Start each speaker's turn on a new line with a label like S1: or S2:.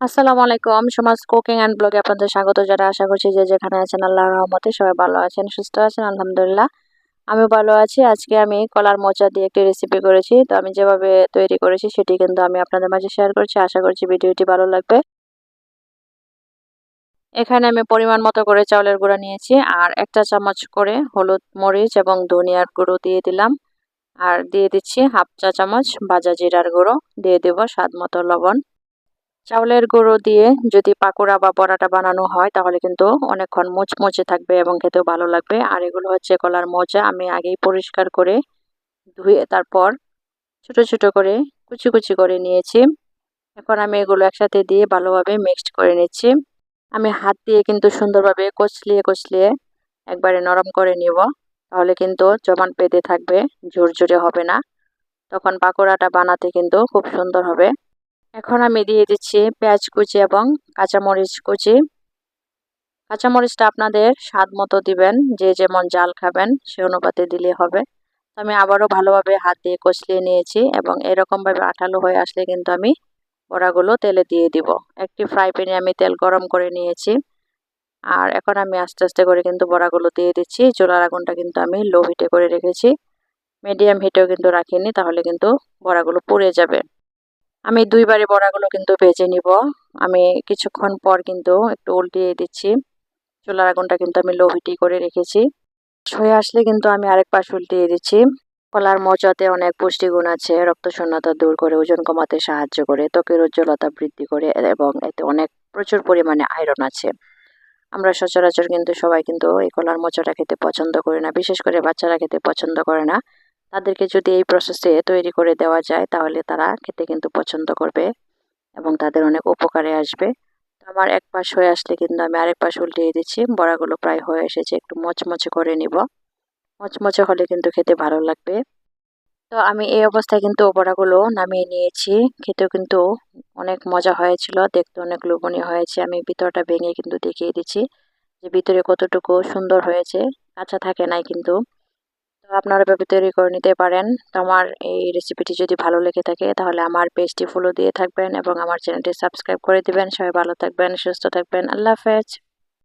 S1: আসসালামু আলাইকুম। সমাজ কুকিং অ্যান্ড ব্লগে আপনাদের স্বাগত জানাই। আশা করছি যে যেখানে আছেন আল্লাহর রহমতে সবাই ভালো আছেন, সুস্থ আছেন। আলহামদুলিল্লাহ আমিও ভালো আছি। আজকে আমি কলার মোচা দিয়ে একটি রেসিপি করেছি। তো আমি যেভাবে তৈরি করেছি সেটি কিন্তু আমি আপনাদের মাঝে শেয়ার করছি। আশা করছি ভিডিওটি ভালো লাগবে। এখানে আমি পরিমাণ মতো করে চাউলের গুঁড়া নিয়েছি আর 1 চা চামচ করে হলুদ, মরিচ এবং ধনিয়ার গুঁড়ো দিয়ে দিলাম। আর দিয়ে দিচ্ছি 1/2 চা চামচ ভাজা জিরার গুঁড়ো, দিয়ে দেব স্বাদ মতো লবণ। চাউলের গুঁড়ো দিয়ে যদি পাকোড়া বা পরাটা বানানো হয় তাহলে কিন্তু অনেকক্ষণ মুচমুচে থাকবে এবং খেতেও ভালো লাগবে। আর এগুলো হচ্ছে কলার মোচা, আমি আগেই পরিষ্কার করে ধুয়ে তারপর ছোট ছোট করে কুচি কুচি করে নিয়েছি। এখন আমি এগুলো একসাথে দিয়ে ভালোভাবে মিক্সড করে নিচ্ছি। আমি হাত দিয়ে কিন্তু সুন্দরভাবে কচলিয়ে কচলিয়ে একবারে নরম করে নিব, তাহলে কিন্তু জমাট বেঁধে থাকবে, ঝুরঝুরে হবে না। তখন পাকোড়াটা বানাতে কিন্তু খুব সুন্দর হবে। এখন আমি দিয়ে দিচ্ছি পেঁয়াজ কুচি এবং কাঁচামরিচ কুচি। কাঁচামরিচটা আপনাদের স্বাদ মতো দিবেন, যে যেমন ঝাল খাবেন সে অনুপাতে দিলে হবে। আমি আবারও ভালোভাবে হাত দিয়ে কষলিয়ে নিয়েছি এবং এরকমভাবে আঠালো হয়ে আসলে কিন্তু আমি বড়াগুলো তেলে দিয়ে দিব। একটি ফ্রাই প্যানে আমি তেল গরম করে নিয়েছি। আর এখন আমি আস্তে আস্তে করে কিন্তু বড়াগুলো দিয়ে দিচ্ছি। চুলার আগুনটা কিন্তু আমি লো হিটে করে রেখেছি, মিডিয়াম হিটেও কিন্তু রাখিনি, তাহলে কিন্তু বড়াগুলো পুড়ে যাবে। আমি ২ বারে বড়াগুলো কিন্তু ভেজে নিব। আমি কিছুক্ষণ পর কিন্তু একটু উল্টিয়ে দিচ্ছি। চুলার আগুনটা কিন্তু আমি লো হিটেই করে রেখেছি। হয়ে আসলে কিন্তু আমি আরেক পাশ উল্টিয়ে দিচ্ছি। কলার মোচাতে অনেক পুষ্টিগুণ আছে, রক্ত শূন্যতা দূর করে, ওজন কমাতে সাহায্য করে, ত্বকের উজ্জ্বলতা বৃদ্ধি করে এবং এতে অনেক প্রচুর পরিমাণে আয়রন আছে। আমরা সচরাচর কিন্তু সবাই কিন্তু এই কলার মোচাটা খেতে পছন্দ করি না, বিশেষ করে বাচ্চারা খেতে পছন্দ করে না। তাদেরকে যদি এই প্রসেসে তৈরি করে দেওয়া যায় তাহলে তারা খেতে কিন্তু পছন্দ করবে এবং তাদের অনেক উপকারে আসবে। তো আমার এক পাশ হয়ে আসলে কিন্তু আমি আরেক পাশ উল্টিয়ে দিচ্ছি। বড়াগুলো প্রায় হয়ে এসেছে, একটু মচমচে করে নিব। মচমচে হলে কিন্তু খেতে ভালো লাগবে। তো আমি এই অবস্থায় কিন্তু বড়াগুলো নামিয়ে নিয়েছি। খেতেও কিন্তু অনেক মজা হয়েছিল, দেখতে অনেক লোভনীয় হয়েছে। আমি ভিতরটা ভেঙে কিন্তু দেখিয়ে দিচ্ছি যে ভিতরে কতটুকু সুন্দর হয়েছে, কাঁচা থাকে নাই কিন্তু। তো আপনারা এভাবে তৈরি করে নিতে পারেন। তো আমার এই রেসিপিটি যদি ভালো লেগে থাকে তাহলে আমার পেজটি ফলো দিয়ে থাকবেন এবং আমার চ্যানেলটি সাবস্ক্রাইব করে দিবেন। সবাই ভালো থাকবেন, সুস্থ থাকবেন। আল্লাহ হাফেজ।